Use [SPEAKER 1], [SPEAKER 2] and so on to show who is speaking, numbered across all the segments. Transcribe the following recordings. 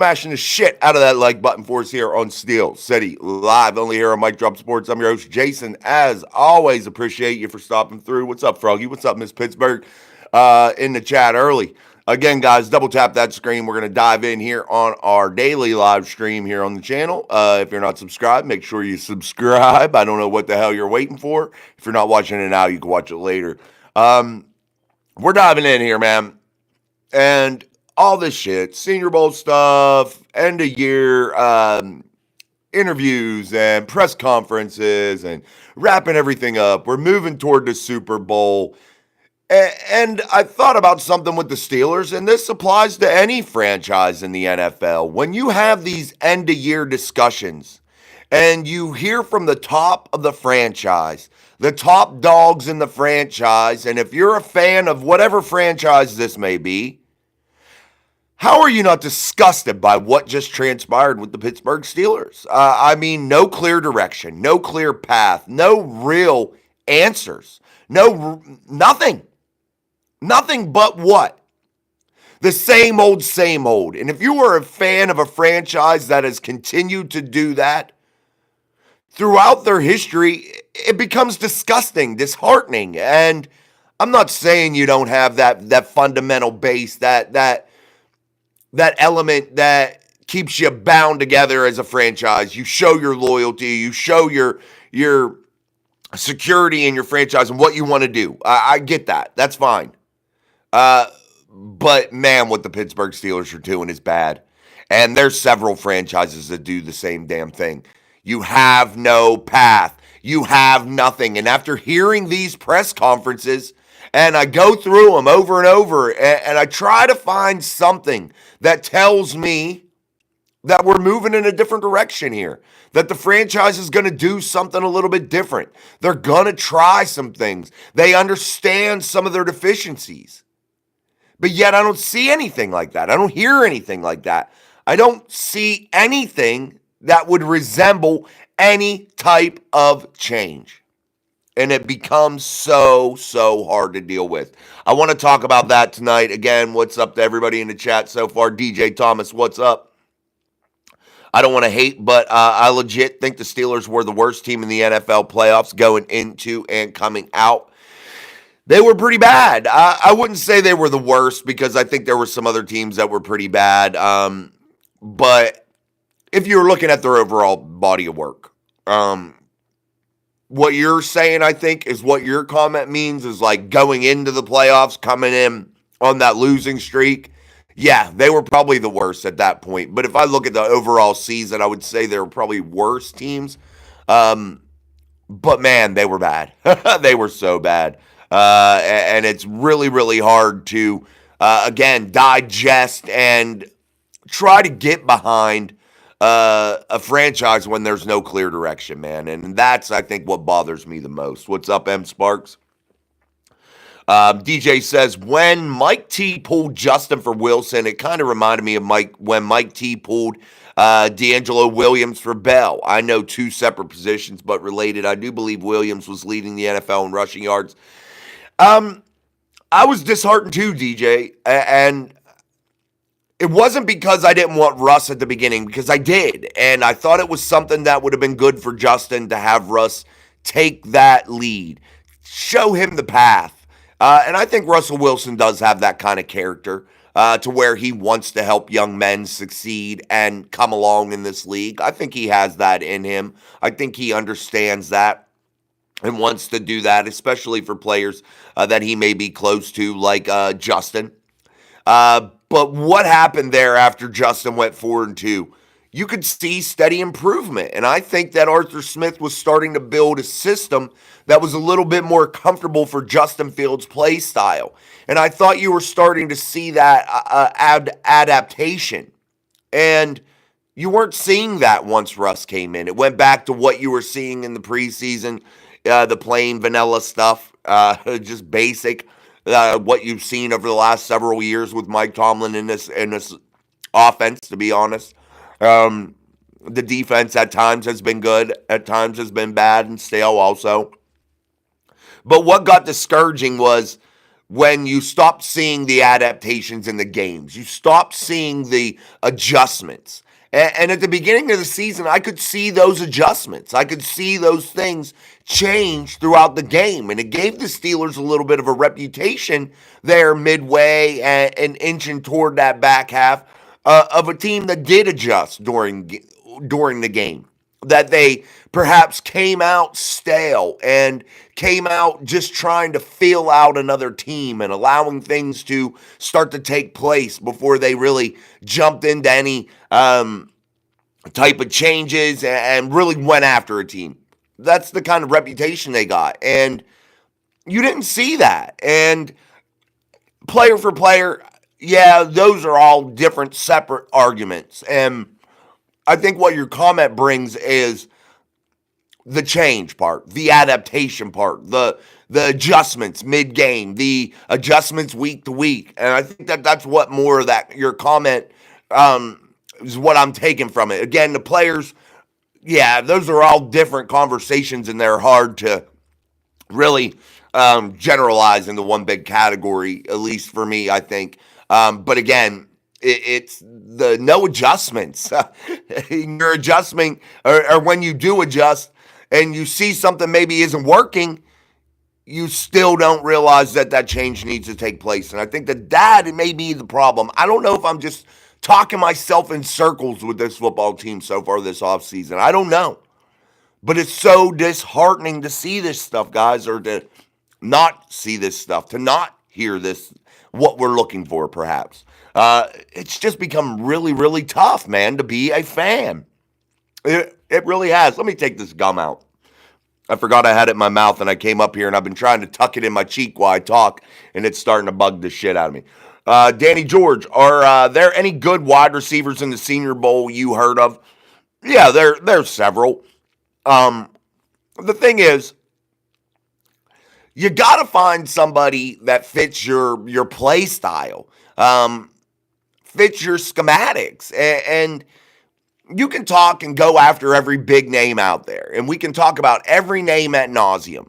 [SPEAKER 1] smashing the shit out of that like button for us here on Steel City Live, only here on Mike Drop Sports. I'm your host, Jason. As always, appreciate you for stopping through. What's up, Froggy? What's up, Miss Pittsburgh? In the chat early. Again, guys, double tap that screen. We're going to dive in here on our daily live stream here on the channel. If you're not subscribed, make sure you subscribe. I don't know what the hell you're waiting for. If you're not watching it now, you can watch it later. We're diving in here, man. And all this shit, Senior Bowl stuff, end of year interviews and press conferences and wrapping everything up. We're moving toward the Super Bowl. And I thought about something with the Steelers, and this applies to any franchise in the NFL. When you have these end-of-year discussions and you hear from the top of the franchise, the top dogs in the franchise, and if you're a fan of whatever franchise this may be, how are you not disgusted by what just transpired with the Pittsburgh Steelers? I mean, no clear direction, no clear path, no real answers, nothing. Nothing but what? The same old, same old. And if you are a fan of a franchise that has continued to do that throughout their history, it becomes disgusting, disheartening. And I'm not saying you don't have that fundamental base, that element that keeps you bound together as a franchise. You show your loyalty, you show your security in your franchise and what you want to do. I get that. That's fine. But man, what the Pittsburgh Steelers are doing is bad. And there's several franchises that do the same damn thing. You have no path. You have nothing. And after hearing these press conferences, and I go through them over and over, and I try to find something that tells me that we're moving in a different direction here, that the franchise is going to do something a little bit different. They're going to try some things. They understand some of their deficiencies. But yet I don't see anything like that. I don't hear anything like that. I don't see anything that would resemble any type of change. And it becomes so hard to deal with. I want to talk about that tonight. Again, what's up to everybody in the chat so far? DJ Thomas, what's up? I don't want to hate, but I legit think the Steelers were the worst team in the NFL playoffs going into and coming out. They were pretty bad. I wouldn't say they were the worst because I think there were some other teams that were pretty bad. But if you're looking at their overall body of work, what you're saying, I think, is what your comment means is like going into the playoffs, coming in on that losing streak. Yeah, they were probably the worst at that point. But if I look at the overall season, I would say they were probably worse teams. But man, they were bad. They were so bad. And it's really hard to, again, digest and try to get behind a franchise when there's no clear direction, man. And that's, I think, what bothers me the most. What's up, M. Sparks? DJ says, when Mike T pulled Justin for Wilson, it kind of reminded me of when Mike T pulled D'Angelo Williams for Bell. I know two separate positions, but related. I do believe Williams was leading the NFL in rushing yards. I was disheartened too, DJ, and it wasn't because I didn't want Russ at the beginning, because I did, and I thought it was something that would have been good for Justin to have Russ take that lead, show him the path, and I think Russell Wilson does have that kind of character to where he wants to help young men succeed and come along in this league. I think he has that in him. I think he understands that and wants to do that, especially for players that he may be close to, like Justin. But what happened there after Justin went 4-2? You could see steady improvement. And I think that Arthur Smith was starting to build a system that was a little bit more comfortable for Justin Fields' play style. And I thought you were starting to see that adaptation. And you weren't seeing that once Russ came in. It went back to what you were seeing in the preseason. The plain vanilla stuff, just basic, what you've seen over the last several years with Mike Tomlin in this offense, to be honest. The defense at times has been good, at times has been bad and stale also. But what got discouraging was when you stopped seeing the adaptations in the games. You stopped seeing the adjustments. And at the beginning of the season, I could see those adjustments. I could see those things change throughout the game. And it gave the Steelers a little bit of a reputation there midway and inching toward that back half of a team that did adjust during the game. That they perhaps came out stale and came out just trying to feel out another team and allowing things to start to take place before they really jumped into any type of changes and really went after a team. That's the kind of reputation they got. And you didn't see that. And player for player, yeah, those are all different, separate arguments. And I think what your comment brings is the change part, the adaptation part, the adjustments mid-game, the adjustments week to week. And I think that's what more of that, your comment is what I'm taking from it. Again, the players, yeah, those are all different conversations, and they're hard to really generalize into one big category, at least for me, I think. But again, it's the no adjustments. You're adjusting, or when you do adjust and you see something maybe isn't working, you still don't realize that change needs to take place. And I think that may be the problem. I don't know if I'm just talking myself in circles with this football team so far this offseason. I don't know. But it's so disheartening to see this stuff, guys, or to not see this stuff, to not hear this, what we're looking for, perhaps. It's just become really, really tough, man, to be a fan. It really has. Let me take this gum out. I forgot I had it in my mouth, and I came up here, and I've been trying to tuck it in my cheek while I talk, and it's starting to bug the shit out of me. Danny George, are there any good wide receivers in the Senior Bowl you heard of? Yeah, there's several. The thing is, you got to find somebody that fits your play style, fits your schematics, and you can talk and go after every big name out there, and we can talk about every name ad nauseum.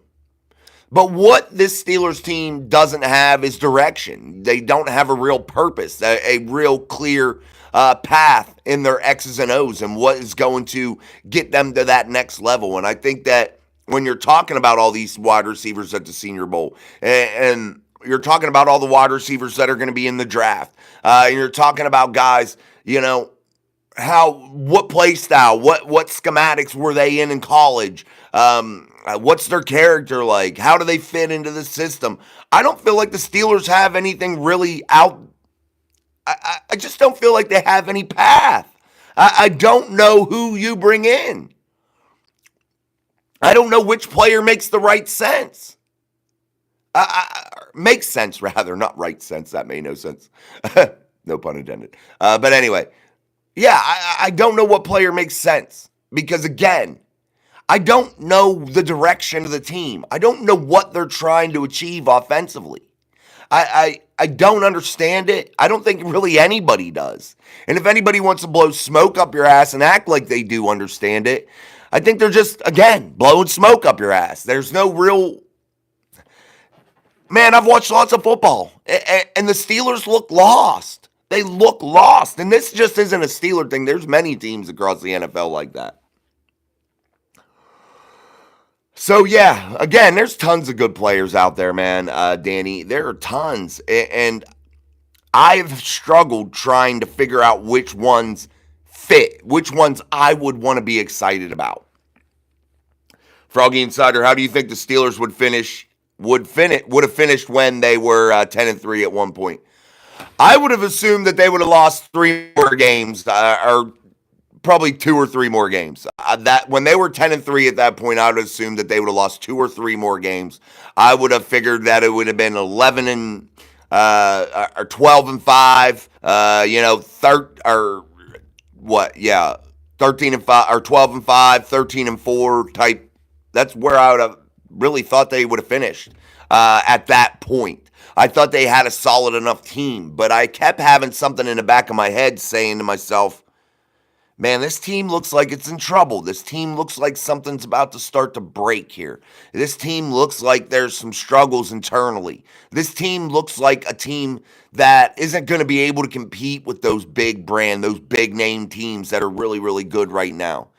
[SPEAKER 1] But what this Steelers team doesn't have is direction. They don't have a real purpose, a real clear path in their X's and O's and what is going to get them to that next level. And I think that when you're talking about all these wide receivers at the Senior Bowl, and you're talking about all the wide receivers that are going to be in the draft, and you're talking about guys, what play style, what schematics were they in college, what's their character like, how do they fit into the system. I don't feel like the Steelers have anything really out. I just don't feel like they have any path. I don't know who you bring in. I don't know which player makes the right sense. Makes sense, rather, not right sense. That made no sense. No pun intended. But anyway, yeah, I don't know what player makes sense. Because again, I don't know the direction of the team. I don't know what they're trying to achieve offensively. I don't understand it. I don't think really anybody does. And if anybody wants to blow smoke up your ass and act like they do understand it, I think they're just, again, blowing smoke up your ass. There's no real... Man, I've watched lots of football, and the Steelers look lost. They look lost. And this just isn't a Steeler thing. There's many teams across the NFL like that. So, yeah, again, there's tons of good players out there, man, Danny. There are tons. And I've struggled trying to figure out which ones fit, which ones I would want to be excited about. Froggy Insider, how do you think the Steelers would have finished when they were 10-3 at one point? I would have assumed that they would have lost 3 more games, or probably 2 or 3 more games. That when they were 10-3 at that point, I would assume that they would have lost 2 or 3 more games. I would have figured that it would have been 11 or 12-5. 13-5 or 12-5, 13-4 type. That's where I would have really thought they would have finished at that point. I thought they had a solid enough team, but I kept having something in the back of my head saying to myself, man, this team looks like it's in trouble. This team looks like something's about to start to break here. This team looks like there's some struggles internally. This team looks like a team that isn't going to be able to compete with those big brand, those big name teams that are really, really good right now.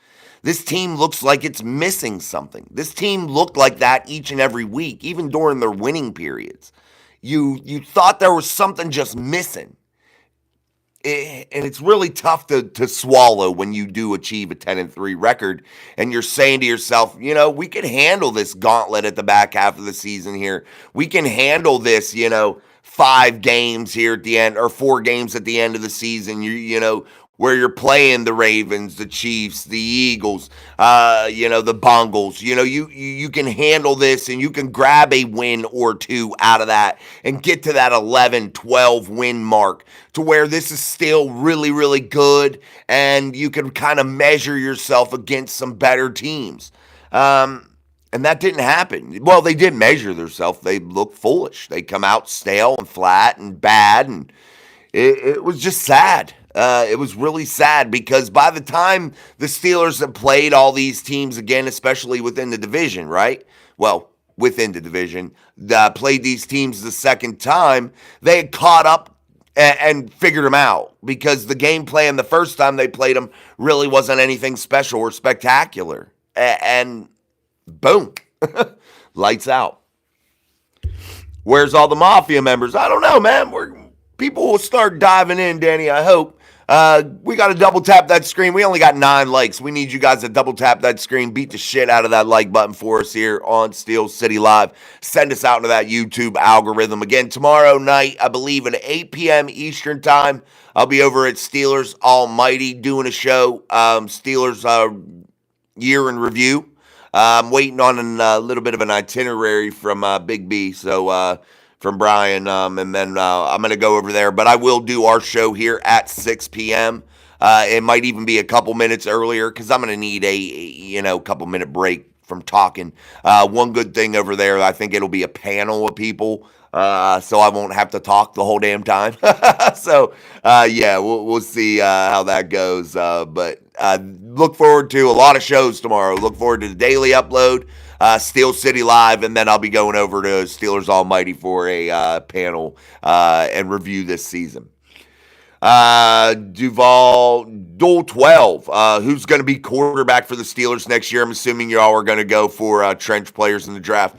[SPEAKER 1] This team looks like it's missing something. This team looked like that each and every week, even during their winning periods. You thought there was something just missing. And it's really tough to swallow when you do achieve a 10-3 record and you're saying to yourself, we can handle this gauntlet at the back half of the season here. We can handle this, 5 games here at the end, or 4 games at the end of the season. Where you're playing the Ravens, the Chiefs, the Eagles, the Bengals. You can handle this and you can grab a win or 2 out of that and get to that 11, 12 win mark to where this is still really, really good and you can kind of measure yourself against some better teams. And that didn't happen. Well, they did measure themselves. They looked foolish. They come out stale and flat and bad, and it was just sad. It was really sad because by the time the Steelers have played all these teams again, especially within the division, right? Well, within the division, played these teams the second time, they had caught up and figured them out because the game plan the first time they played them really wasn't anything special or spectacular. And boom, lights out. Where's all the Mafia members? I don't know, man. People will start diving in, Danny, I hope. We got to double tap that screen. We only got 9 likes. We need you guys to double tap that screen. Beat the shit out of that like button for us here on Steel City Live. Send us out into that YouTube algorithm. Again, tomorrow night, I believe at 8 p.m. Eastern time, I'll be over at Steelers Almighty doing a show. Steelers year in review. I'm waiting on a little bit of an itinerary from Big B. So, from Brian, and then I'm going to go over there. But I will do our show here at 6 p.m. It might even be a couple minutes earlier because I'm going to need a couple-minute break from talking. One good thing over there, I think it'll be a panel of people, so I won't have to talk the whole damn time. So, we'll see how that goes. But look forward to a lot of shows tomorrow. Look forward to the daily upload. Steel City Live, and then I'll be going over to Steelers Almighty for a panel and review this season. Duval 12, who's going to be quarterback for the Steelers next year? I'm assuming you all are going to go for trench players in the draft.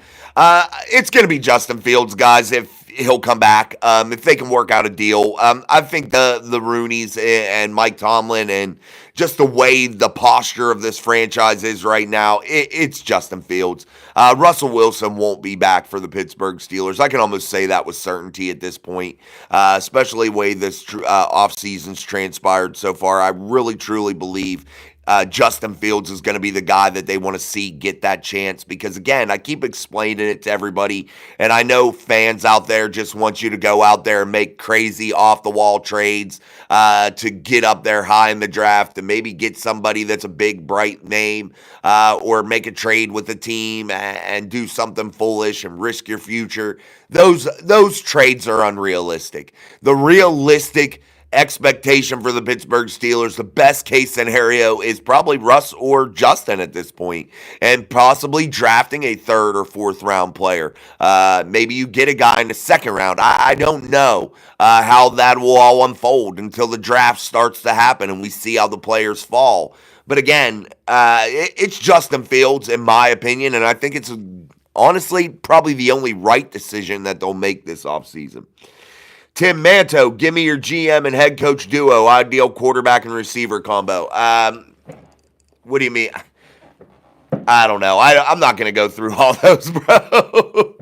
[SPEAKER 1] It's going to be Justin Fields, guys, if he'll come back. If they can work out a deal. I think the Rooneys and Mike Tomlin and just the way the posture of this franchise is right now, it's Justin Fields. Russell Wilson won't be back for the Pittsburgh Steelers. I can almost say that with certainty at this point, especially the way this offseason's transpired so far. I really, truly believe Justin Fields is going to be the guy that they want to see get that chance because, again, I keep explaining it to everybody, and I know fans out there just want you to go out there and make crazy off-the-wall trades to get up there high in the draft and maybe get somebody that's a big, bright name or make a trade with the team and do something foolish and risk your future. Those trades are unrealistic. The realistic expectation for the Pittsburgh Steelers, the best case scenario is probably Russ or Justin at this point, and possibly drafting a 3rd or 4th round player. Maybe you get a guy in the 2nd round. I don't know how that will all unfold until the draft starts to happen and we see how the players fall. But again, it's Justin Fields in my opinion, and I think it's honestly probably the only right decision that they'll make this offseason. Tim Manto, give me your GM and head coach duo, ideal quarterback and receiver combo. What do you mean? I don't know. I'm not going to go through all those, bro.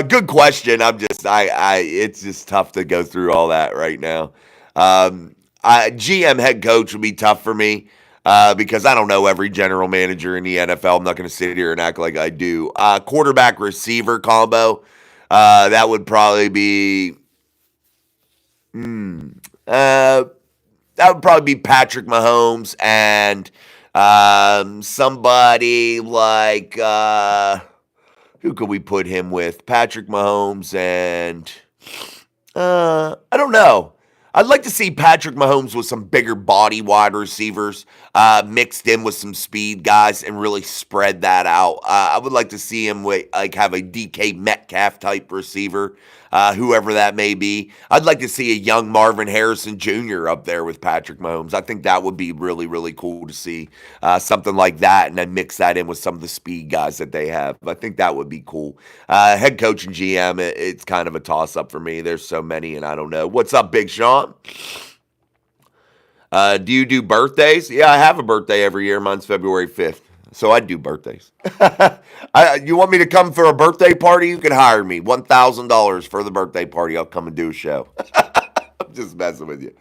[SPEAKER 1] Good question. It's just tough to go through all that right now. GM head coach would be tough for me because I don't know every general manager in the NFL. I'm not going to sit here and act like I do. Quarterback receiver combo, that would probably be. That would probably be Patrick Mahomes and somebody like who could we put him with? Patrick Mahomes and I don't know. I'd like to see Patrick Mahomes with some bigger body wide receivers mixed in with some speed guys and really spread that out. I would like to see him with, like, have a DK Metcalf type receiver, whoever that may be. I'd like to see a young Marvin Harrison Jr. up there with Patrick Mahomes. I think that would be really, really cool to see something like that, and then mix that in with some of the speed guys that they have. I think that would be cool. Head coach and GM, it's kind of a toss-up for me. There's so many, and I don't know. What's up, Big Sean? Do you do birthdays? Yeah, I have a birthday every year. Mine's February 5th. So I do birthdays. You want me to come for a birthday party? You can hire me. $1,000 for the birthday party. I'll come and do a show. I'm just messing with you.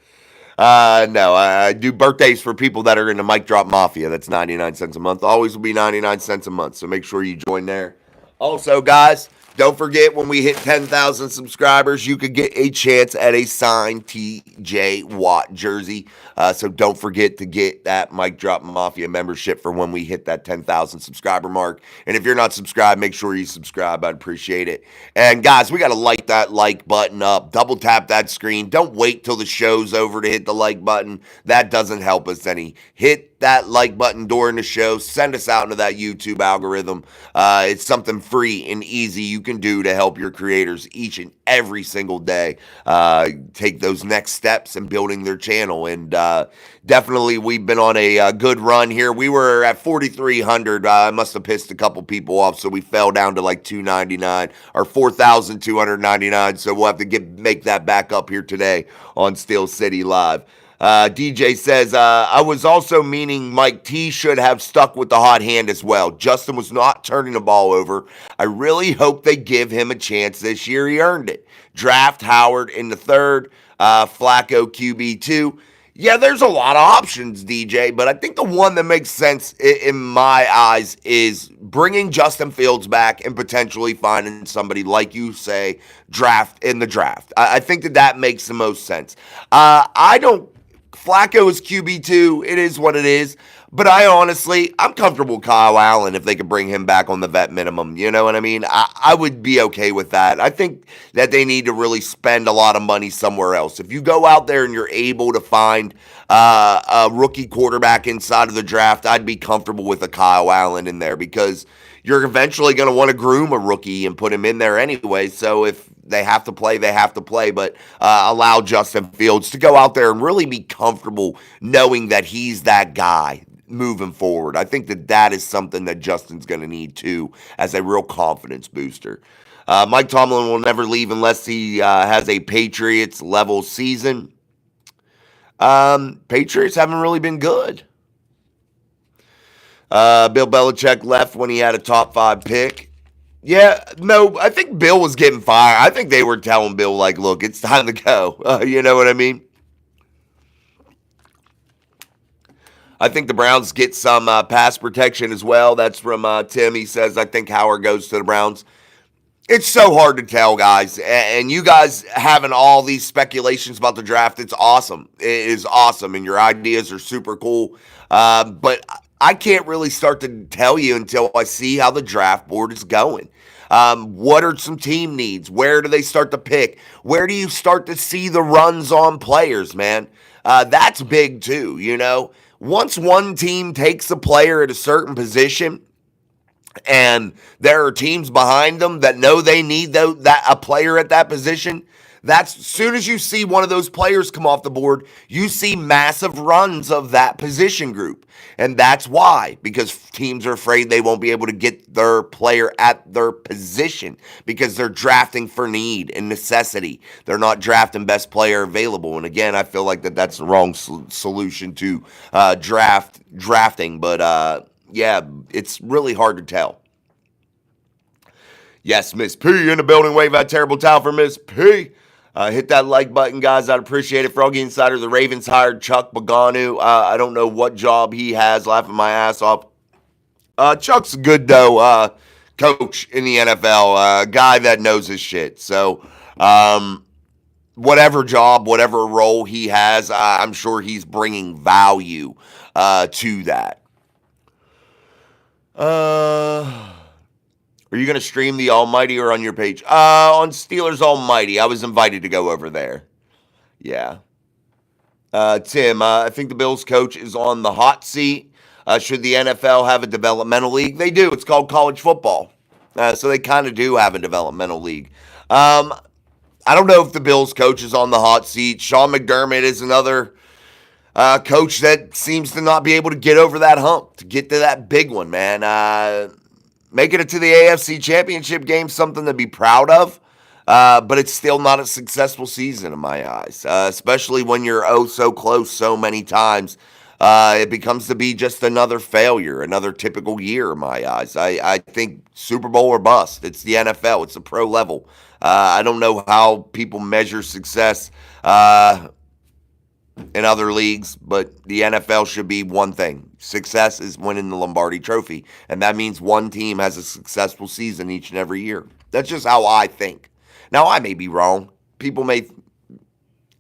[SPEAKER 1] No, I do birthdays for people that are in the Mic Drop Mafia. That's 99 cents a month. Always will be 99 cents a month. So make sure you join there. Also, guys, don't forget, when we hit 10,000 subscribers, you could get a chance at a signed TJ Watt jersey. So don't forget to get that Mic Drop Mafia membership for when we hit that 10,000 subscriber mark. And if you're not subscribed, make sure you subscribe. I'd appreciate it. And guys, we got to light that like button up. Double tap that screen. Don't wait till the show's over to hit the like button. That doesn't help us any. Hit that like button during the show. Send us out into that YouTube algorithm. It's something free and easy you can do to help your creators each and every single day take those next steps in building their channel. And definitely, we've been on a good run here. We were at 4,300. I must have pissed a couple people off, so we fell down to like 299 or 4,299. So we'll have to make that back up here today on Steel City Live. DJ says, I was also meaning Mike T should have stuck with the hot hand as well. Justin was not turning the ball over. I really hope they give him a chance this year. He earned it. Draft Howard in the third, Flacco QB2. Yeah, there's a lot of options, DJ, but I think the one that makes sense in my eyes is bringing Justin Fields back and potentially finding somebody, like you say, draft in the draft. I think that makes the most sense. Flacco is QB2. It is what it is. But I'm comfortable with Kyle Allen if they could bring him back on the vet minimum. You know what I mean? I would be okay with that. I think that they need to really spend a lot of money somewhere else. If you go out there and you're able to find a rookie quarterback inside of the draft, I'd be comfortable with a Kyle Allen in there, because you're eventually going to want to groom a rookie and put him in there anyway. So if they have to play, they have to play. But allow Justin Fields to go out there and really be comfortable knowing that he's that guy moving forward. I think that is something that Justin's going to need too, as a real confidence booster. Mike Tomlin will never leave unless he has a Patriots level season. Patriots haven't really been good. Bill Belichick left when he had a top 5 pick. Yeah, no, I think Bill was getting fired. I think they were telling Bill, like, look, it's time to go. You know what I mean? I think the Browns get some pass protection as well. That's from Tim. He says, I think Howard goes to the Browns. It's so hard to tell, guys. And you guys having all these speculations about the draft, it's awesome. It is awesome, and your ideas are super cool. But I can't really start to tell you until I see how the draft board is going. What are some team needs? Where do they start to pick? Where do you start to see the runs on players, man? That's big too, you know? Once one team takes a player at a certain position and there are teams behind them that know they need a player at that position, that's as soon as you see one of those players come off the board, you see massive runs of that position group. And that's why, because teams are afraid they won't be able to get their player at their position because they're drafting for need and necessity. They're not drafting best player available. And again, I feel like that's the wrong solution to drafting. But yeah, it's really hard to tell. Yes, Miss P in the building. Wave that terrible towel for Miss P. Hit that like button, guys. I'd appreciate it. Froggy Insider, the Ravens hired Chuck Pagano. I don't know what job he has, laughing my ass off. Chuck's a good, though, coach in the NFL, guy that knows his shit. So, whatever job, whatever role he has, I'm sure he's bringing value to that. Are you going to stream the Almighty or on your page? On Steelers Almighty. I was invited to go over there. Yeah. Tim, I think the Bills coach is on the hot seat. Should the NFL have a developmental league? They do. It's called college football. So they kind of do have a developmental league. I don't know if the Bills coach is on the hot seat. Sean McDermott is another coach that seems to not be able to get over that hump, to get to that big one, man. Making it to the AFC Championship game, something to be proud of. But it's still not a successful season in my eyes, especially when you're oh so close so many times. It becomes to be just another failure, another typical year in my eyes. I think Super Bowl or bust. It's the NFL. It's the pro level. I don't know how people measure success in other leagues, but the NFL should be one thing. Success is winning the Lombardi Trophy, and that means one team has a successful season each and every year. That's just how I think. Now, I may be wrong. People may,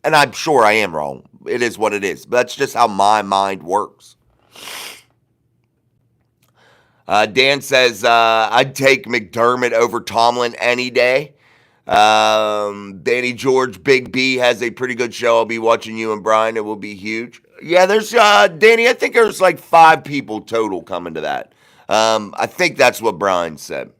[SPEAKER 1] and I'm sure I am wrong. It is what it is. But that's just how my mind works. Dan says, I'd take McDermott over Tomlin any day. Danny George, Big B has a pretty good show. I'll be watching you and Brian. It will be huge. Yeah, there's, Danny, I think there's like 5 people total coming to that. I think that's what Brian said.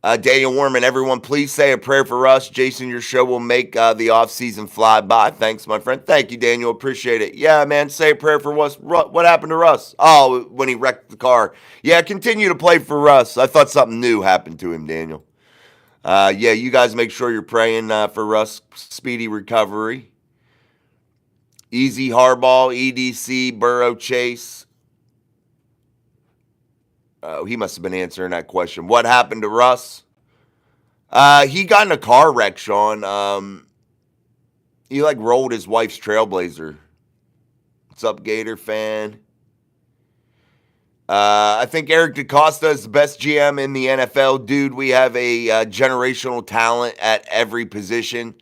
[SPEAKER 1] Daniel Warman, everyone, please say a prayer for Russ. Jason, your show will make the offseason fly by. Thanks, my friend. Thank you, Daniel. Appreciate it. Yeah, man, say a prayer for Russ. What happened to Russ? Oh, when he wrecked the car. Yeah, continue to play for Russ. I thought something new happened to him, Daniel. Yeah, you guys make sure you're praying for Russ' speedy recovery. Easy Hardball, EDC, Burrow Chase. Oh, he must have been answering that question. What happened to Russ? He got in a car wreck, Sean. He like rolled his wife's Trailblazer. What's up, Gator fan? I think Eric DaCosta is the best GM in the NFL. Dude, we have a generational talent at every position.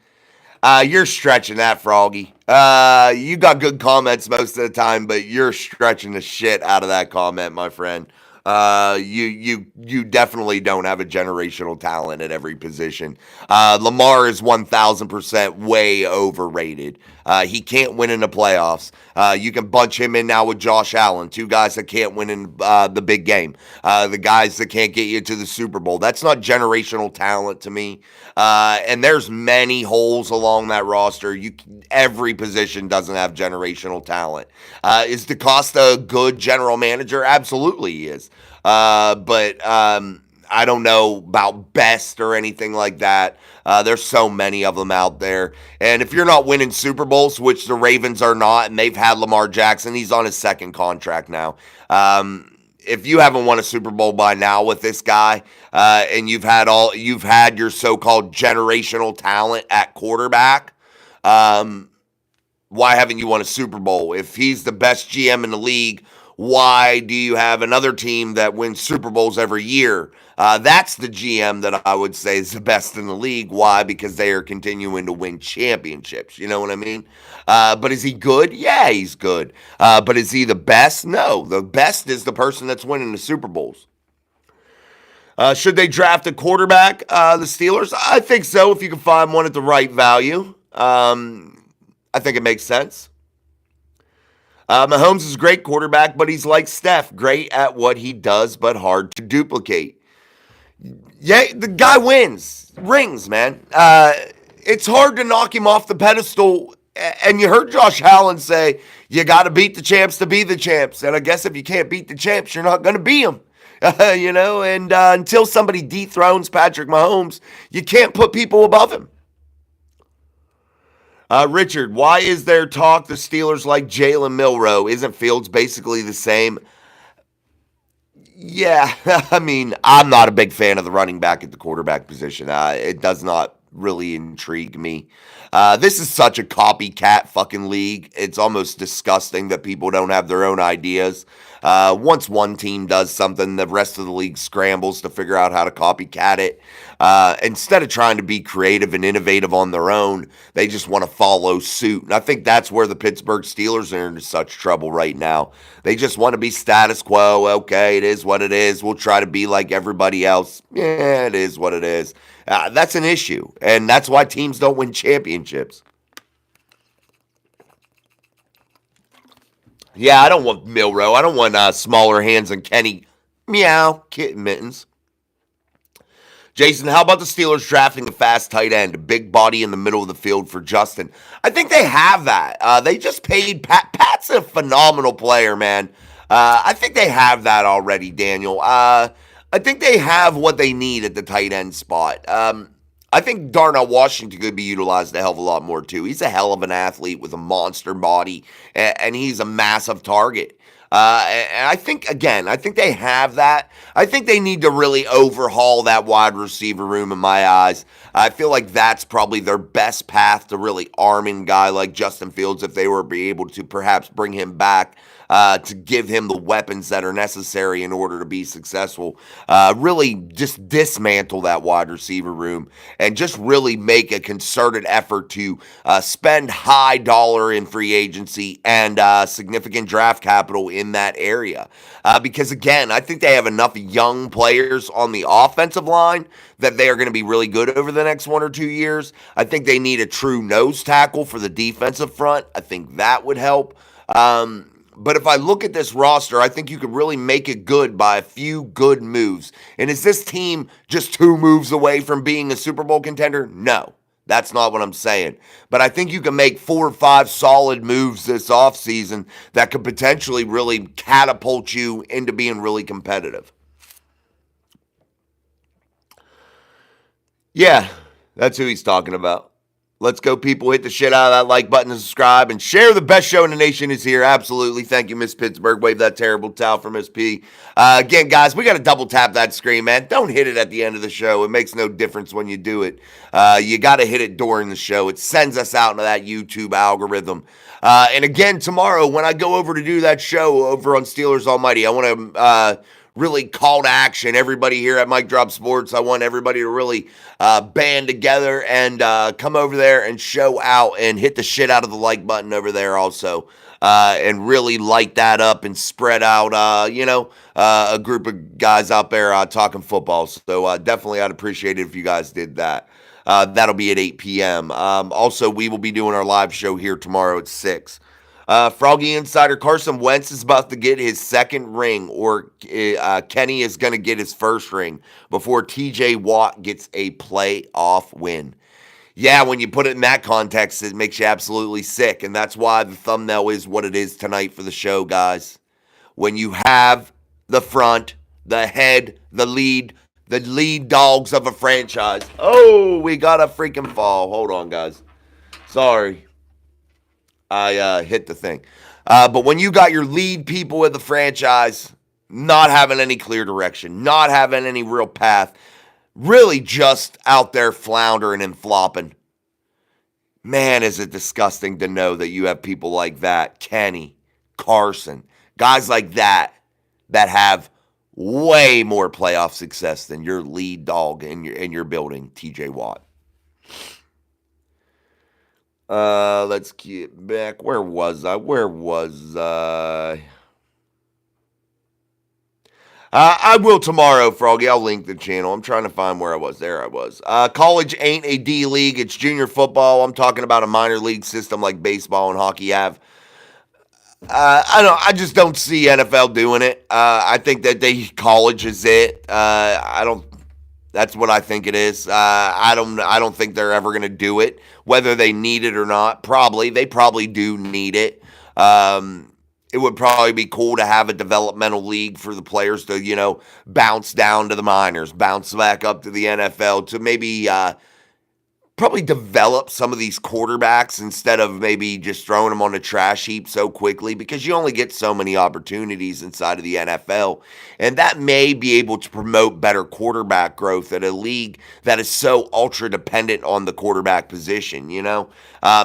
[SPEAKER 1] You're stretching that, Froggy. You got good comments most of the time, but you're stretching the shit out of that comment, my friend. You definitely don't have a generational talent at every position. Lamar is 1,000% way overrated. He can't win in the playoffs. You can bunch him in now with Josh Allen, 2 guys that can't win in the big game. The guys that can't get you to the Super Bowl. That's not generational talent to me. And there's many holes along that roster. Every position doesn't have generational talent. Is DaCosta a good general manager? Absolutely he is. But I don't know about best or anything like that. There's so many of them out there. And if you're not winning Super Bowls, which the Ravens are not, and they've had Lamar Jackson, he's on his 2nd contract now. If you haven't won a Super Bowl by now with this guy, and you've had your so-called generational talent at quarterback, why haven't you won a Super Bowl? If he's the best GM in the league, why do you have another team that wins Super Bowls every year? That's the GM that I would say is the best in the league. Why? Because they are continuing to win championships. You know what I mean? But is he good? Yeah, he's good. But is he the best? No. The best is the person that's winning the Super Bowls. Should they draft a quarterback, the Steelers? I think so, if you can find one at the right value. I think it makes sense. Mahomes is a great quarterback, but he's like Steph, great at what he does, but hard to duplicate. Yeah, the guy wins. Rings, man. It's hard to knock him off the pedestal. And you heard Josh Allen say, you got to beat the champs to be the champs. And I guess if you can't beat the champs, you're not going to beat them. And until somebody dethrones Patrick Mahomes, you can't put people above him. Richard, why is there talk the Steelers like Jalen Milroe? Isn't Fields basically the same? Yeah, I mean, I'm not a big fan of the running back at the quarterback position. It does not really intrigue me. This is such a copycat fucking league. It's almost disgusting that people don't have their own ideas. Once one team does something, the rest of the league scrambles to figure out how to copycat it. Instead of trying to be creative and innovative on their own, they just want to follow suit. And I think that's where the Pittsburgh Steelers are in such trouble right now. They just want to be status quo. Okay, it is what it is. We'll try to be like everybody else. Yeah, it is what it is. That's an issue. And that's why teams don't win championships. Yeah, I don't want Milrow. I don't want smaller hands than Kenny. Meow, kitten mittens. Jason, how about the Steelers drafting a fast tight end, a big body in the middle of the field for Justin? I think they have that. They just paid Pat. Pat's a phenomenal player, man. I think they have that already, Daniel. I think they have what they need at the tight end spot. I think Darnell Washington could be utilized a hell of a lot more, too. He's a hell of an athlete with a monster body, and he's a massive target. And I think, again, I think they have that. I think they need to really overhaul that wide receiver room in my eyes. I feel like that's probably their best path to really arming a guy like Justin Fields if they were to be able to perhaps bring him back to give him the weapons that are necessary in order to be successful. Really just dismantle that wide receiver room and just really make a concerted effort to spend high dollar in free agency and significant draft capital in that area. Because again, I think they have enough young players on the offensive line that they are going to be really good over the next 1 or 2 years. I think they need a true nose tackle for the defensive front. I think that would help. But if I look at this roster, I think you could really make it good by a few good moves. And is this team just 2 moves away from being a Super Bowl contender? No, that's not what I'm saying. But I think you can make 4 or 5 solid moves this offseason that could potentially really catapult you into being really competitive. Yeah, that's who he's talking about. Let's go, people. Hit the shit out of that like button and subscribe and share. The best show in the nation is here. Absolutely. Thank you, Miss Pittsburgh. Wave that terrible towel for Miss P. Again, guys, we got to double tap that screen, man. Don't hit it at the end of the show. It makes no difference when you do it. You got to hit it during the show. It sends us out into that YouTube algorithm. And again, tomorrow, when I go over to do that show over on Steelers Almighty, I want to really call to action everybody here at Mike Drop Sports. I want everybody to really band together and come over there and show out and hit the shit out of the like button over there also. And really light that up and spread out, a group of guys out there talking football. So definitely I'd appreciate it if you guys did that. That'll be at 8 p.m. Also, we will be doing our live show here tomorrow at 6. Froggy Insider, Carson Wentz is about to get his second ring, or Kenny is going to get his first ring before TJ Watt gets a playoff win. Yeah, when you put it in that context, it makes you absolutely sick, and that's why the thumbnail is what it is tonight for the show, guys. When you have the front, the head, the lead dogs of a franchise. Oh, we got a freaking fall. Hold on, guys. Sorry. I hit the thing. But when you got your lead people in the franchise not having any clear direction, not having any real path, really just out there floundering and flopping, man, is it disgusting to know that you have people like that, Kenny, Carson, guys like that have way more playoff success than your lead dog in your building, TJ Watt. Let's get back. Where was I? I will tomorrow, Froggy. I'll link the channel. I'm trying to find where I was. There I was. College ain't a D league. It's junior football. I'm talking about a minor league system like baseball and hockey have. I just don't see NFL doing it. I think that college is it. That's what I think it is. I don't think they're ever going to do it, whether they need it or not. They probably do need it. It would probably be cool to have a developmental league for the players to, bounce down to the minors, bounce back up to the NFL, to maybe probably develop some of these quarterbacks instead of maybe just throwing them on the trash heap so quickly, because you only get so many opportunities inside of the NFL. And that may be able to promote better quarterback growth at a league that is so ultra dependent on the quarterback position,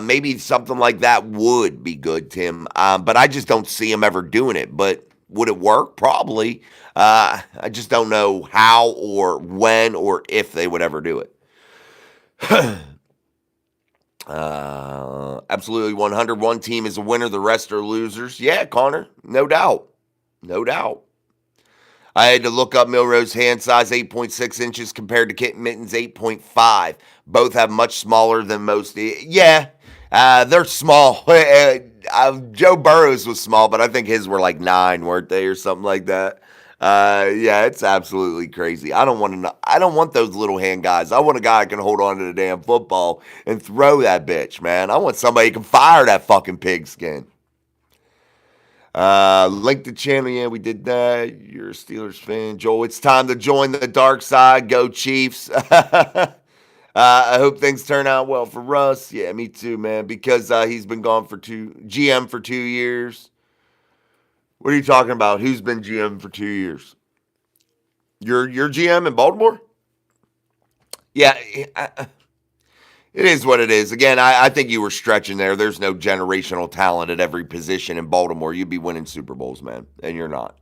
[SPEAKER 1] Maybe something like that would be good, Tim. But I just don't see them ever doing it. But would it work? Probably. I just don't know how or when or if they would ever do it. Absolutely 101 team is a winner, the rest are losers. Yeah, Connor, no doubt. I had to look up Milrow's hand size, 8.6 inches compared to Kit Mitten's 8.5. Both have much smaller than most. Yeah, they're small. Joe Burrow's was small, but I think his were like 9, weren't they, or something like that. Yeah, it's absolutely crazy. I don't want those little hand guys. I want a guy that can hold on to the damn football and throw that bitch, man. I want somebody who can fire that fucking pigskin. Link the channel. Yeah, we did that. You're a Steelers fan, Joel. It's time to join the dark side. Go Chiefs. I hope things turn out well for Russ. Yeah, me too, man. Because he's been gone for GM for 2 years. What are you talking about? Who's been GM for 2 years? Your GM in Baltimore? Yeah, it is what it is. Again, I think you were stretching there. There's no generational talent at every position in Baltimore. You'd be winning Super Bowls, man, and you're not.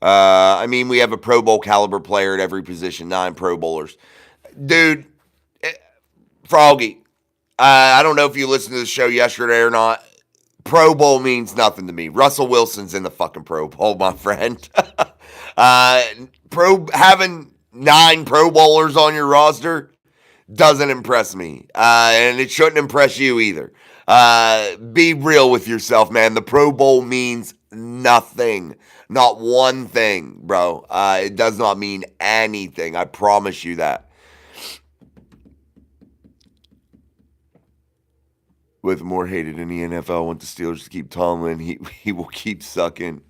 [SPEAKER 1] I mean, we have a Pro Bowl caliber player at every position, 9 Pro Bowlers. Dude, Froggy, I don't know if you listened to the show yesterday or not. Pro Bowl means nothing to me. Russell Wilson's in the fucking Pro Bowl, my friend. Having 9 Pro Bowlers on your roster doesn't impress me. And it shouldn't impress you either. Be real with yourself, man. The Pro Bowl means nothing. Not one thing, bro. It does not mean anything. I promise you that. With more hated in the NFL, I want the Steelers to keep Tomlin. He will keep sucking.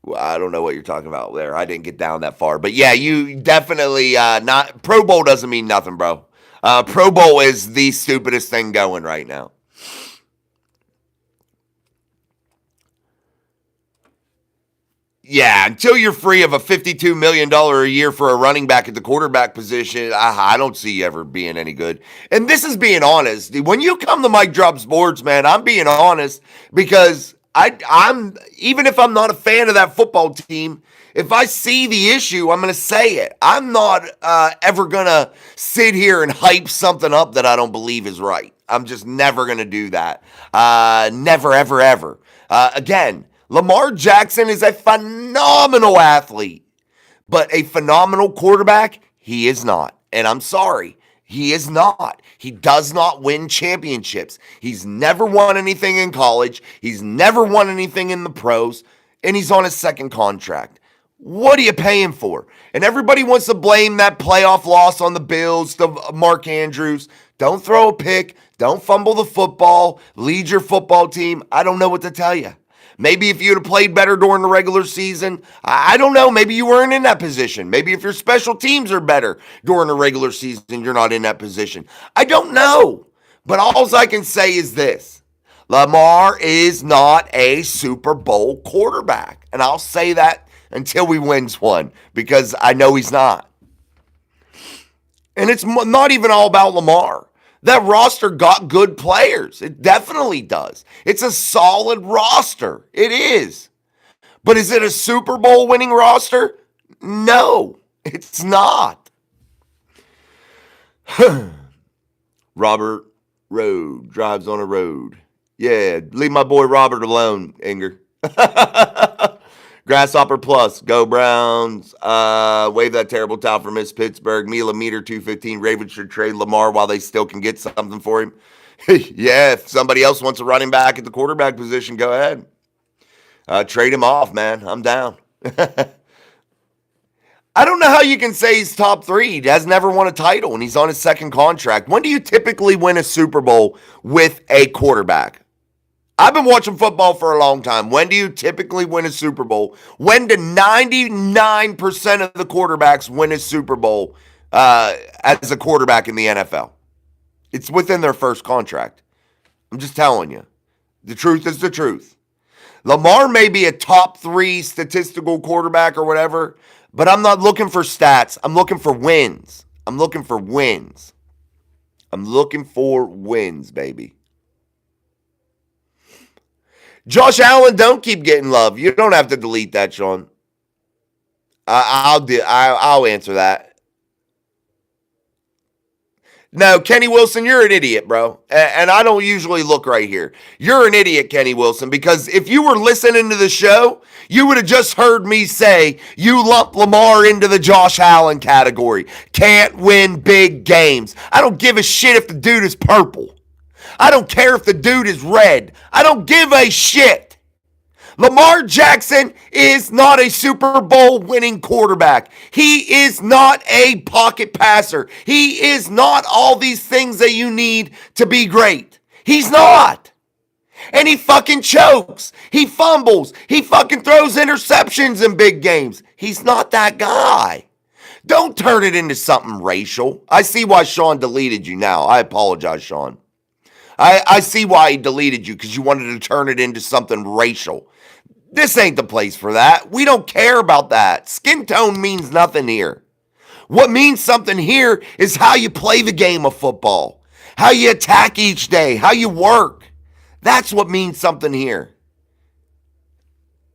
[SPEAKER 1] Well, I don't know what you're talking about there. I didn't get down that far. But yeah, you definitely not. Pro Bowl doesn't mean nothing, bro. Pro Bowl is the stupidest thing going right now. Yeah, until you're free of a $52 million a year for a running back at the quarterback position, I don't see you ever being any good. And this is being honest. When you come to Mike Drop Sports, man, I'm being honest because I'm even if I'm not a fan of that football team, if I see the issue, I'm going to say it. I'm not ever going to sit here and hype something up that I don't believe is right. I'm just never going to do that. Never, ever, ever. Again, Lamar Jackson is a phenomenal athlete, but a phenomenal quarterback, he is not. And I'm sorry, he is not. He does not win championships. He's never won anything in college. He's never won anything in the pros, and he's on his second contract. What are you paying for? And everybody wants to blame that playoff loss on the Bills, to Mark Andrews. Don't throw a pick. Don't fumble the football. Lead your football team. I don't know what to tell you. Maybe if you'd have played better during the regular season, I don't know. Maybe you weren't in that position. Maybe if your special teams are better during the regular season, you're not in that position. I don't know. But all I can say is this. Lamar is not a Super Bowl quarterback. And I'll say that until he wins one because I know he's not. And it's not even all about Lamar. That roster got good players. It definitely does. It's a solid roster. It is. But is it a Super Bowl winning roster? No, it's not. Robert Road drives on a road. Yeah, leave my boy Robert alone, Inger. Grasshopper Plus, go Browns. Wave that terrible towel for Miss Pittsburgh. Mila Meter 215. Ravens should trade Lamar while they still can get something for him. Yeah, if somebody else wants a running back at the quarterback position, go ahead. Trade him off, man. I'm down. I don't know how you can say he's top 3. He has never won a title, and he's on his second contract. When do you typically win a Super Bowl with a quarterback? I've been watching football for a long time. When do you typically win a Super Bowl? When do 99% of the quarterbacks win a Super Bowl as a quarterback in the NFL? It's within their first contract. I'm just telling you. The truth is the truth. Lamar may be a top 3 statistical quarterback or whatever, but I'm not looking for stats. I'm looking for wins. I'm looking for wins. I'm looking for wins, baby. Josh Allen, don't keep getting love. You don't have to delete that, Sean. I'll answer that. No, Kenny Wilson, you're an idiot, bro. And I don't usually look right here. You're an idiot, Kenny Wilson, because if you were listening to the show, you would have just heard me say you lump Lamar into the Josh Allen category. Can't win big games. I don't give a shit if the dude is purple. I don't care if the dude is red. I don't give a shit. Lamar Jackson is not a Super Bowl winning quarterback. He is not a pocket passer. He is not all these things that you need to be great. He's not. And he fucking chokes. He fumbles. He fucking throws interceptions in big games. He's not that guy. Don't turn it into something racial. I see why Sean deleted you now. I apologize, Sean. I see why he deleted you, because you wanted to turn it into something racial. This ain't the place for that. We don't care about that. Skin tone means nothing here. What means something here is how you play the game of football, how you attack each day, how you work. That's what means something here.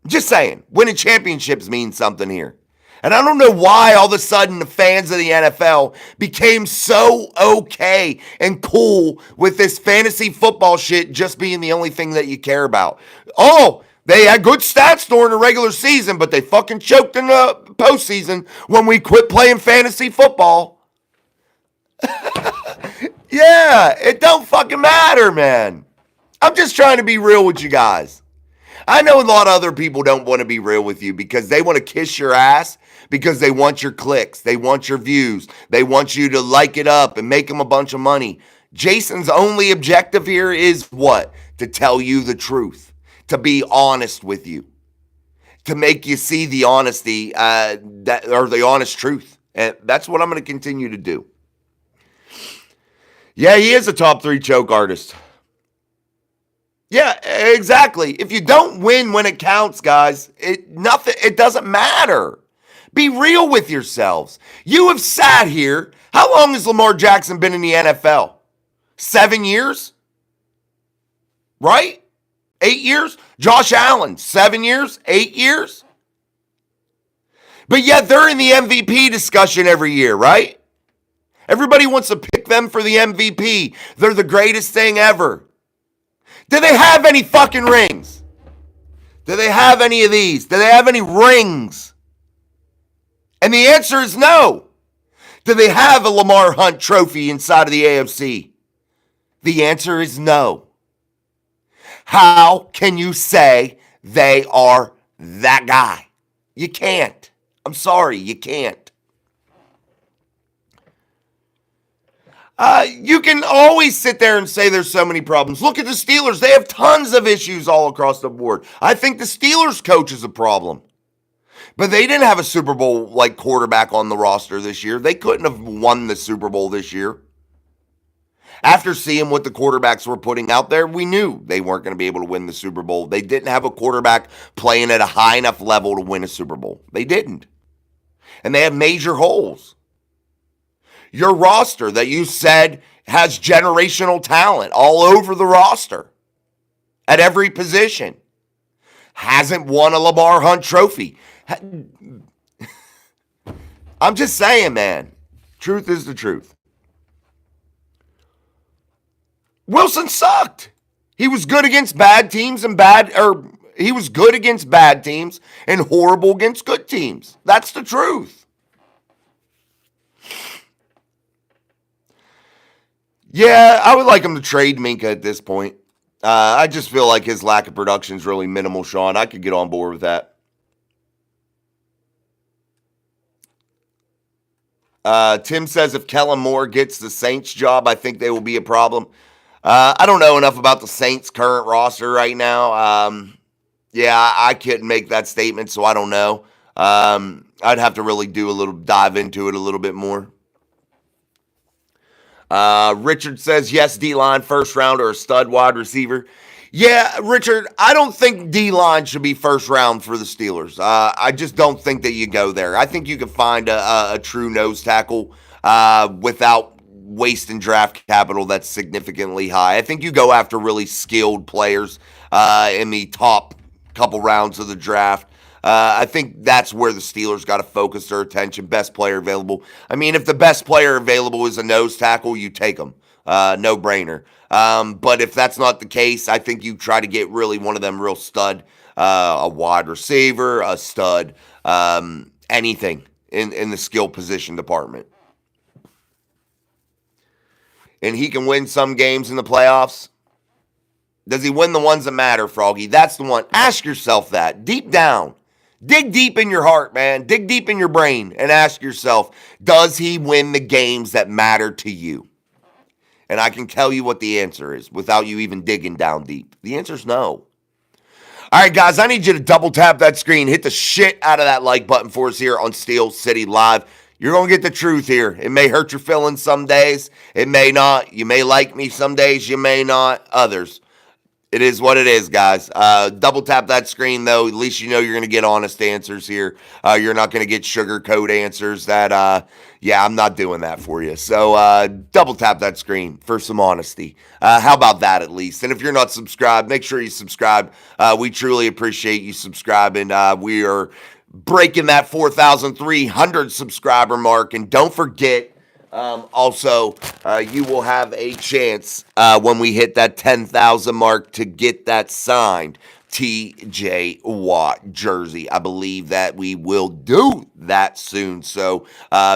[SPEAKER 1] Just saying, winning championships means something here. And I don't know why all of a sudden the fans of the NFL became so okay and cool with this fantasy football shit just being the only thing that you care about. Oh, they had good stats during the regular season, but they fucking choked in the postseason when we quit playing fantasy football. Yeah, it don't fucking matter, man. I'm just trying to be real with you guys. I know a lot of other people don't want to be real with you because they want to kiss your ass because they want your clicks. They want your views. They want you to like it up and make them a bunch of money. Jason's only objective here is what? To tell you the truth. To be honest with you. To make you see the honesty or the honest truth. And that's what I'm going to continue to do. Yeah, he is a top 3 choke artist. Yeah, exactly. If you don't win when it counts, guys, it doesn't matter. Be real with yourselves. You have sat here. How long has Lamar Jackson been in the NFL? 7 years? Right? 8 years? Josh Allen, 7 years? 8 years? But yet they're in the MVP discussion every year, right? Everybody wants to pick them for the MVP. They're the greatest thing ever. Do they have any fucking rings? Do they have any of these? Do they have any rings? And the answer is no. Do they have a Lamar Hunt trophy inside of the AFC? The answer is no. How can you say they are that guy? You can't. I'm sorry, you can't. You can always sit there and say there's so many problems. Look at the Steelers. They have tons of issues all across the board. I think the Steelers coach is a problem. But they didn't have a Super Bowl like quarterback on the roster this year. They couldn't have won the Super Bowl this year. After seeing what the quarterbacks were putting out there, we knew they weren't going to be able to win the Super Bowl. They didn't have a quarterback playing at a high enough level to win a Super Bowl. They didn't. And they have major holes. Your roster that you said has generational talent all over the roster at every position hasn't won a Lamar Hunt trophy. I'm just saying, man. Truth is the truth. Wilson sucked. He was good against bad teams he was good against bad teams and horrible against good teams. That's the truth. Yeah, I would like him to trade Minka at this point. I just feel like his lack of production is really minimal, Sean. I could get on board with that. Tim says if Kellen Moore gets the Saints job, I think they will be a problem. I don't know enough about the Saints' current roster right now. Yeah, I couldn't make that statement, so I don't know. I'd have to really dive into it a little bit more. Richard says, yes, D-line, first round or a stud wide receiver. Yeah, Richard, I don't think D-line should be first round for the Steelers. I just don't think that you go there. I think you can find a true nose tackle without wasting draft capital that's significantly high. I think you go after really skilled players in the top couple rounds of the draft. I think that's where the Steelers got to focus their attention. Best player available. I mean, if the best player available is a nose tackle, you take them. No brainer. But if that's not the case, I think you try to get really one of them real stud, a wide receiver, a stud, anything in the skill position department. And he can win some games in the playoffs. Does he win the ones that matter, Froggy? That's the one. Ask yourself that deep down. Dig deep in your heart, man. Dig deep in your brain and ask yourself, does he win the games that matter to you? And I can tell you what the answer is without you even digging down deep. The answer is no. All right, guys, I need you to double tap that screen. Hit the shit out of that like button for us here on Steel City Live. You're going to get the truth here. It may hurt your feelings some days. It may not. You may like me some days. You may not. Others. It is what it is, guys. Double tap that screen, though. At least you know you're going to get honest answers here. You're not going to get sugarcoat answers that, I'm not doing that for you. So double tap that screen for some honesty. How about that at least? And if you're not subscribed, make sure you subscribe. We truly appreciate you subscribing. We are breaking that 4,300 subscriber mark. And don't forget, also, you will have a chance when we hit that 10,000 mark to get that signed TJ Watt jersey. I believe that we will do that soon. So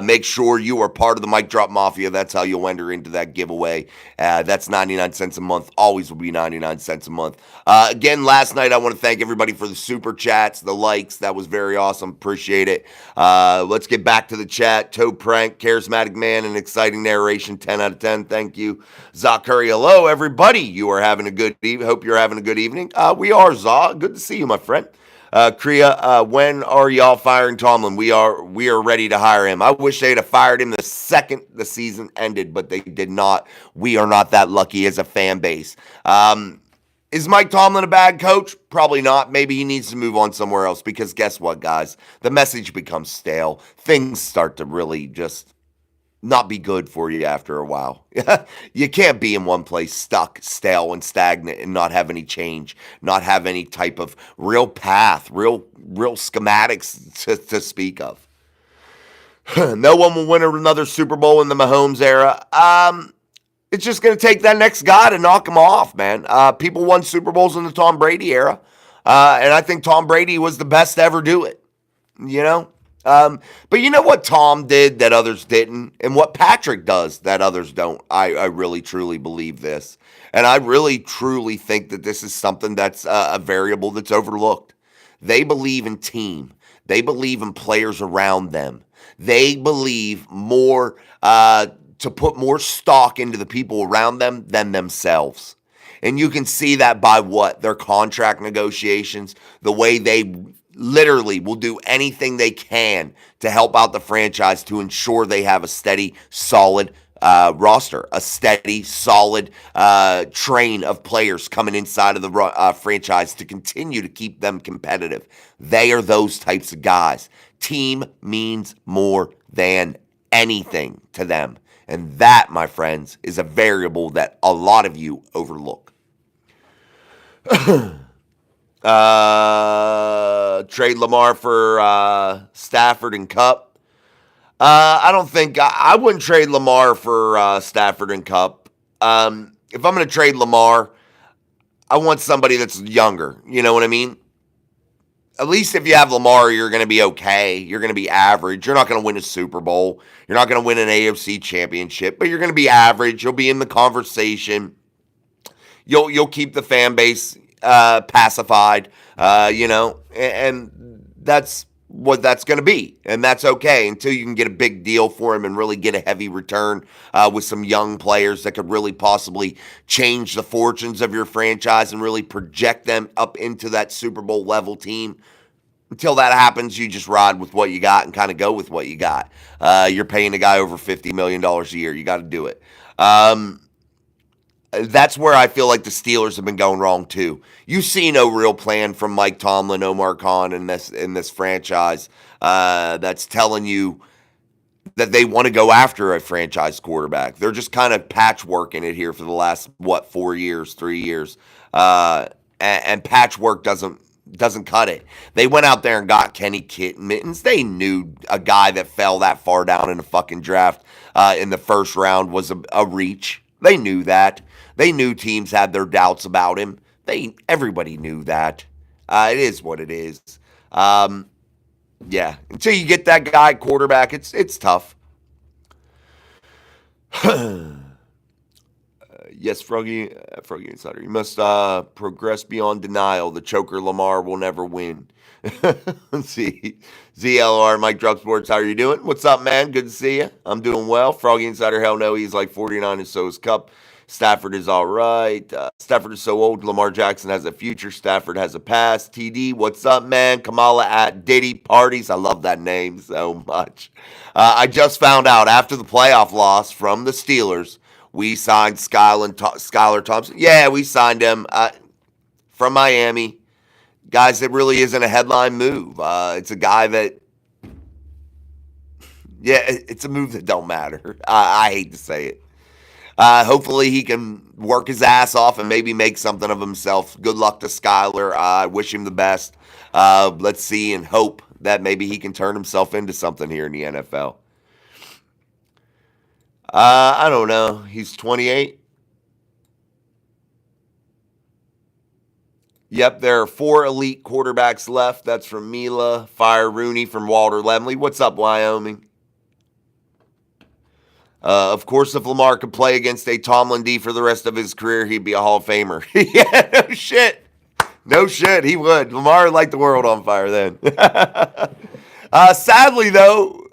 [SPEAKER 1] make sure you are part of the Mic Drop Mafia. That's how you'll enter into that giveaway. That's 99 cents a month. Always will be 99 cents a month. Again, last night, I want to thank everybody for the super chats, the likes. That was very awesome. Appreciate it. Let's get back to the chat. Toe Prank, Charismatic Man, and Exciting Narration, 10 out of 10. Thank you. Zachary, hello, everybody. You are having a good evening. Hope you're having a good evening. We are, Zach. Good to see you, my friend. Kriya, when are y'all firing Tomlin? We are ready to hire him. I wish they'd have fired him the second the season ended, but they did not. We are not that lucky as a fan base. Is Mike Tomlin a bad coach? Probably not. Maybe he needs to move on somewhere else because guess what, guys? The message becomes stale. Things start to really just not be good for you after a while. You can't be in one place stuck, stale, and stagnant and not have any change, not have any type of real path, real schematics to speak of. No one will win another Super Bowl in the Mahomes era. It's just going to take that next guy to knock him off, man. People won Super Bowls in the Tom Brady era, and I think Tom Brady was the best to ever do it, you know? But you know what Tom did that others didn't, and what Patrick does that others don't? I really, truly believe this. And I really, truly think that this is something that's a variable that's overlooked. They believe in team. They believe in players around them. They believe more to put more stock into the people around them than themselves. And you can see that by what? Their contract negotiations, the way they literally will do anything they can to help out the franchise to ensure they have a steady, solid roster, a steady, solid train of players coming inside of the franchise to continue to keep them competitive. They are those types of guys. Team means more than anything to them. And that, my friends, is a variable that a lot of you overlook. Trade Lamar for Stafford and Cup. I don't think I wouldn't trade Lamar for Stafford and Cup. If I'm going to trade Lamar, I want somebody that's younger. You know what I mean? At least if you have Lamar, you're going to be okay. You're going to be average. You're not going to win a Super Bowl. You're not going to win an AFC championship, but you're going to be average. You'll be in the conversation. You'll keep the fan base pacified, and that's what that's going to be, and that's okay until you can get a big deal for him and really get a heavy return with some young players that could really possibly change the fortunes of your franchise and really project them up into that Super Bowl level team. Until that happens, you just ride with what you got and kind of go with what you got. You're paying a guy over $50 million a year. You got to do it. That's where I feel like the Steelers have been going wrong too. You see no real plan from Mike Tomlin, Omar Khan in this franchise that's telling you that they want to go after a franchise quarterback. They're just kind of patchworking it here for the last 3 years, and patchwork doesn't cut it. They went out there and got Kenny Mittens. They knew a guy that fell that far down in the fucking draft in the first round was a reach. They knew that. They knew teams had their doubts about him. Everybody knew that. It is what it is. Yeah, until you get that guy quarterback, it's tough. Yes, Froggy Insider. You must progress beyond denial. The choker Lamar will never win. Let's see. ZLR, Mike Drug Sports, how are you doing? What's up, man? Good to see you. I'm doing well. Froggy Insider, hell no, he's like 49 and so is Cup. Stafford is all right. Stafford is so old. Lamar Jackson has a future. Stafford has a past. TD, what's up, man? Kamala at Diddy Parties. I love that name so much. I just found out after the playoff loss from the Steelers, we signed Skylar Thompson. Yeah, we signed him from Miami. Guys, it really isn't a headline move. It's a guy that, yeah, it's a move that don't matter. I hate to say it. Hopefully he can work his ass off and maybe make something of himself. Good luck to Skylar. I wish him the best. Let's see and hope that maybe he can turn himself into something here in the NFL. I don't know. He's 28. Yep, there are 4 elite quarterbacks left. That's from Mila. Fire Rooney from Walter Lemley. What's up, Wyoming? Of course, if Lamar could play against a Tomlin D for the rest of his career, he'd be a Hall of Famer. Yeah, no shit. No shit, he would. Lamar would light the world on fire then. Sadly, though,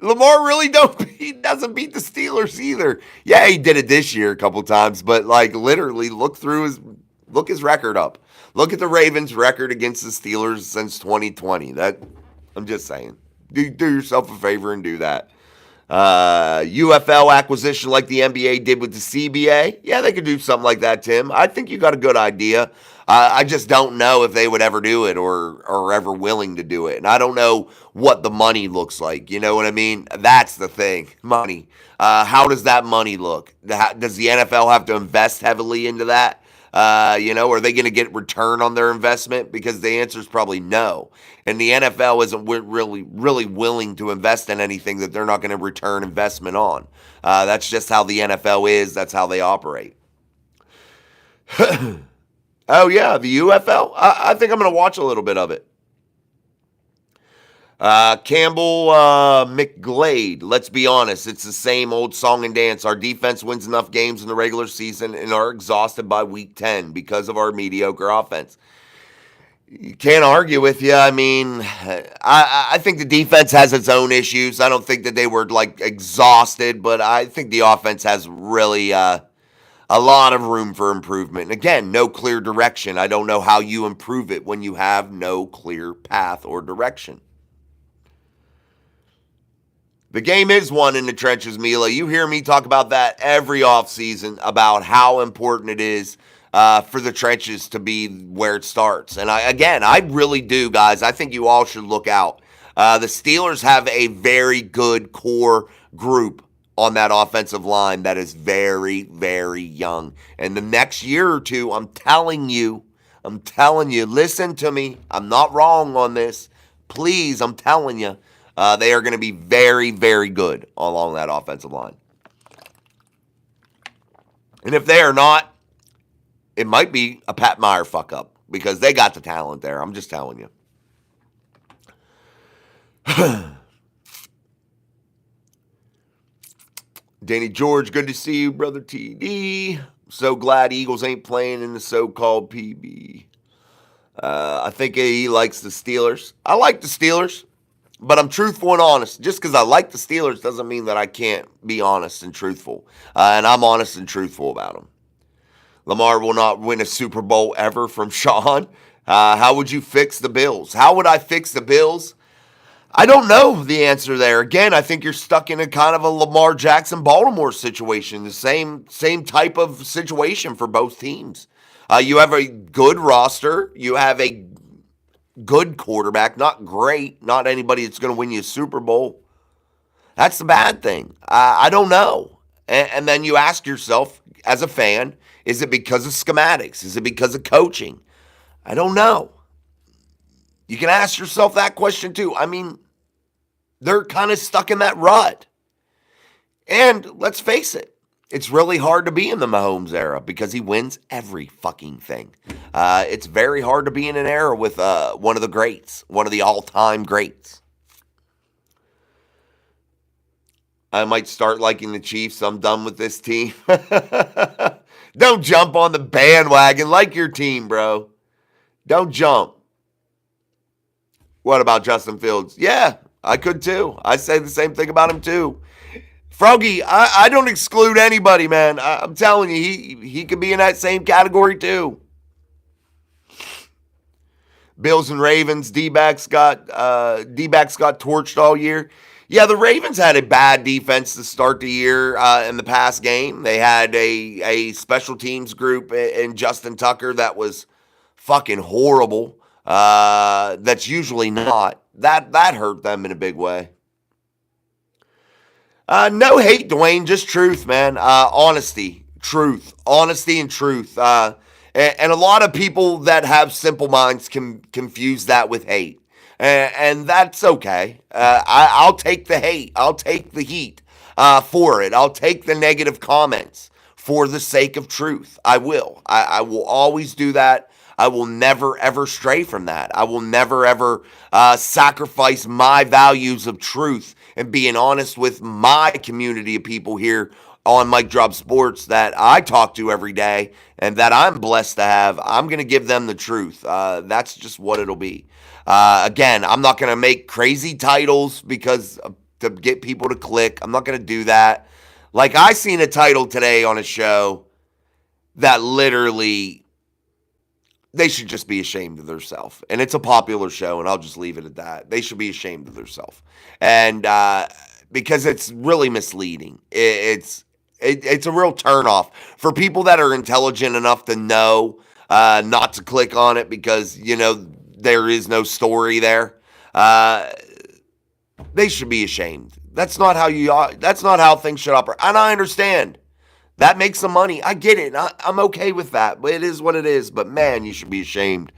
[SPEAKER 1] Lamar really doesn't beat the Steelers either. Yeah, he did it this year a couple times, but like literally look his record up. Look at the Ravens' record against the Steelers since 2020. I'm just saying. Do yourself a favor and do that. UFL acquisition like the NBA did with the CBA. Yeah, they could do something like that, Tim. I think you got a good idea. I just don't know if they would ever do it or ever willing to do it. And I don't know what the money looks like. You know what I mean? That's the thing. Money. How does that money look? Does the NFL have to invest heavily into that? Are they going to get return on their investment? Because the answer is probably no. And the NFL isn't really willing to invest in anything that they're not going to return investment on. That's just how the NFL is. That's how they operate. Oh, yeah, the UFL? I think I'm going to watch a little bit of it. Campbell McGlade, let's be honest, it's the same old song and dance. Our defense wins enough games in the regular season and are exhausted by week 10 because of our mediocre offense. You can't argue with you. I mean, I think the defense has its own issues. I don't think that they were like exhausted, but I think the offense has really a lot of room for improvement. And again, no clear direction. I don't know how you improve it when you have no clear path or direction. The game is won in the trenches, Mila. You hear me talk about that every offseason, about how important it is for the trenches to be where it starts. And I really do, guys. I think you all should look out. The Steelers have a very good core group on that offensive line that is very, very young. And the next year or two, I'm telling you, listen to me. I'm not wrong on this. Please, I'm telling you. They are going to be very, very good along that offensive line. And if they are not, it might be a Pat Meyer fuck up because they got the talent there. I'm just telling you. Danny George, good to see you, brother TD. So glad Eagles ain't playing in the so-called PB. I think he likes the Steelers. I like the Steelers. But I'm truthful and honest. Just because I like the Steelers doesn't mean that I can't be honest and truthful. And I'm honest and truthful about them. Lamar will not win a Super Bowl ever from Sean. How would you fix the Bills? How would I fix the Bills? I don't know the answer there. Again, I think you're stuck in a kind of a Lamar Jackson Baltimore situation. The same type of situation for both teams. You have a good roster. You have a good quarterback, not great, not anybody that's going to win you a Super Bowl. That's the bad thing. I don't know. And then you ask yourself, as a fan, is it because of schematics? Is it because of coaching? I don't know. You can ask yourself that question too. I mean, they're kind of stuck in that rut. And let's face it, it's really hard to be in the Mahomes era because he wins every fucking thing. It's very hard to be in an era with one of the greats, one of the all-time greats. I might start liking the Chiefs. I'm done with this team. Don't jump on the bandwagon like your team, bro. Don't jump. What about Justin Fields? Yeah, I could too. I say the same thing about him too. Froggy, I don't exclude anybody, man. I'm telling you, he could be in that same category too. Bills and Ravens, D-backs got torched all year. Yeah, the Ravens had a bad defense to start the year in the past game. They had a special teams group in Justin Tucker that was fucking horrible. That's usually not. That hurt them in a big way. No hate, Dwayne, just truth, man. Honesty and truth. And a lot of people that have simple minds can confuse that with hate. And that's okay. I'll take the hate. I'll take the heat for it. I'll take the negative comments for the sake of truth. I will. I will always do that. I will never, ever stray from that. I will never, ever sacrifice my values of truth and being honest with my community of people here on Mike Drop Sports that I talk to every day and that I'm blessed to have. I'm going to give them the truth. That's just what it'll be. Again, I'm not going to make crazy titles because to get people to click. I'm not going to do that. Like I seen a title today on a show that literally they should just be ashamed of themselves. And it's a popular show, and I'll just leave it at that. They should be ashamed of themselves. And because it's really misleading. It's a real turnoff for people that are intelligent enough to know not to click on it because, you know, there is no story there. They should be ashamed. That's not how things should operate. And I understand. That makes some money. I get it. I'm okay with that. But it is what it is. But, man, you should be ashamed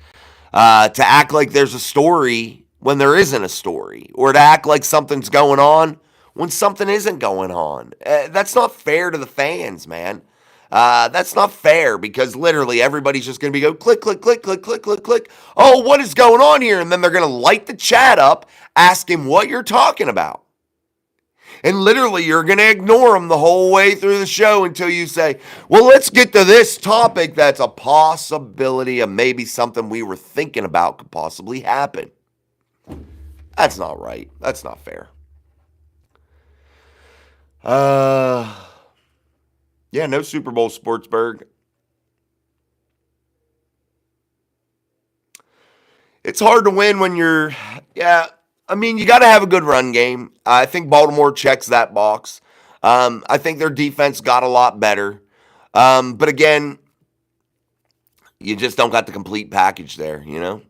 [SPEAKER 1] to act like there's a story when there isn't a story. Or to act like something's going on when something isn't going on. That's not fair to the fans, man. That's not fair because literally everybody's just going to be click, click, click, click, click, click, click. Oh, what is going on here? And then they're going to light the chat up asking what you're talking about. And literally, you're going to ignore them the whole way through the show until you say, well, let's get to this topic that's a possibility of maybe something we were thinking about could possibly happen. That's not right. That's not fair. Yeah, no Super Bowl, Sportsburg. It's hard to win when you got to have a good run game. I think Baltimore checks that box. I think their defense got a lot better. But again, you just don't got the complete package there, you know?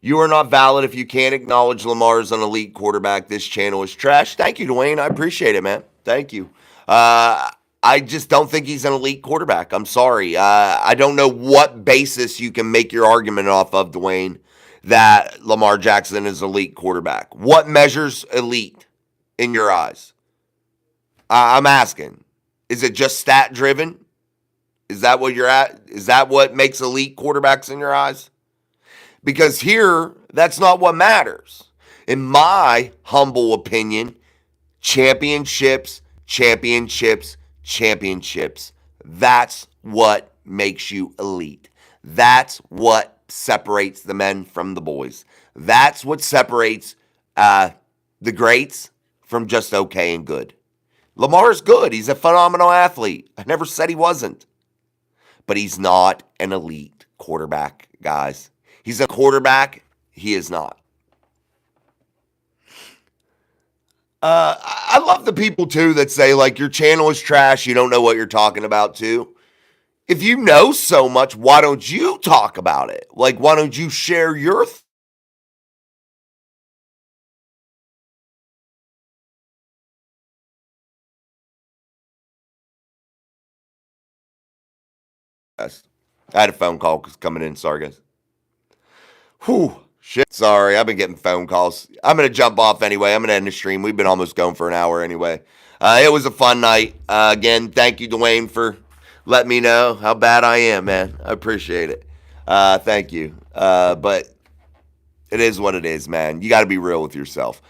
[SPEAKER 1] You are not valid if you can't acknowledge Lamar as an elite quarterback. This channel is trash. Thank you, Dwayne. I appreciate it, man. Thank you. I just don't think he's an elite quarterback. I'm sorry. I don't know what basis you can make your argument off of, Dwayne, that Lamar Jackson is an elite quarterback. What measures elite in your eyes? I'm asking. Is it just stat driven? Is that what you're at? Is that what makes elite quarterbacks in your eyes? Because here, that's not what matters. In my humble opinion, championships. That's what makes you elite. That's what separates the men from the boys. That's what separates the greats from just okay and good. Lamar's good. He's a phenomenal athlete. I never said he wasn't. But he's not an elite quarterback, guys. He's a quarterback. He is not. I love the people, too, that say, like, your channel is trash. You don't know what you're talking about, too. If you know so much, why don't you talk about it? Like, why don't you share your I had a phone call coming in. Sorry, guys. Whew. Shit. Sorry, I've been getting phone calls. I'm going to jump off anyway. I'm going to end the stream. We've been almost going for an hour anyway. It was a fun night. Again, thank you, Dwayne, for letting me know how bad I am, man. I appreciate it. Thank you. But it is what it is, man. You got to be real with yourself.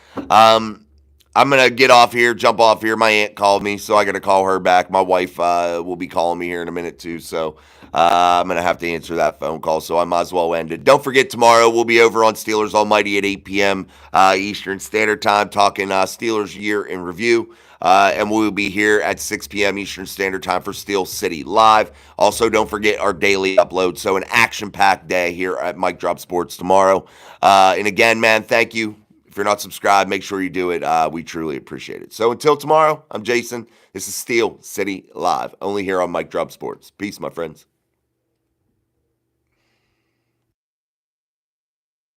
[SPEAKER 1] I'm going to get off here, jump off here. My aunt called me, so I got to call her back. My wife will be calling me here in a minute, too. So I'm going to have to answer that phone call, so I might as well end it. Don't forget, tomorrow we'll be over on Steelers Almighty at 8 p.m. Eastern Standard Time talking Steelers year in review. And we'll be here at 6 p.m. Eastern Standard Time for Steel City Live. Also, don't forget our daily upload. So an action-packed day here at Mike Drop Sports tomorrow. And again, man, thank you. If you're not subscribed, make sure you do it. We truly appreciate it. So until tomorrow, I'm Jason. This is Steel City Live, only here on Mike Drop Sports. Peace, my friends.